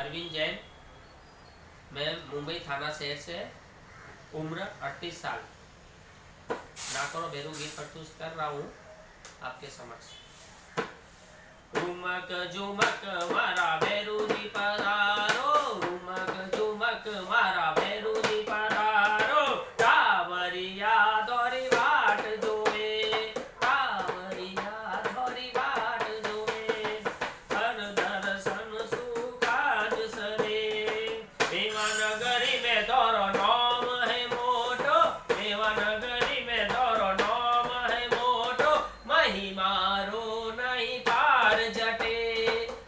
अरविंद जैन। मैं मुंबई थाना शहर से, उम्र 38 साल। नाकोरो बेरू गीत प्रस्तुत कर रहा हूँ आपके समक्ष। रुमक झुमक मारा बेरूजी पधारो, रुमक झुमक मारा बेरूजी पधारो। कावरिया दोरी वाट जोवे, कावरिया दोरी वाट जोवे। हर दर्शन सुखाज सरे, देवानगरी में दोरो नाम है मोटो, देवानगरी में दोरो नाम है मोटो। महिमारो नहीं पार जटे,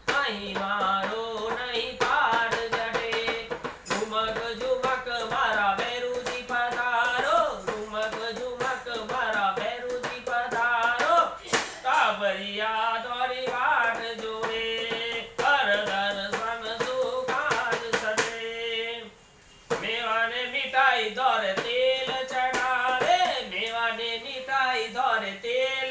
महिमारो नहीं पार जटे। झुमक झुमक मारा बेरूजी पधारो, झुमक झुमक मारा बेरूजी पधारो। कावरिया दोरी वाट जोवे, हर दर्शन सुखाज सरे। मेवाने मिठाई दौरे तेल चढ़ावे, मेवाने मिठाई दौरे तेल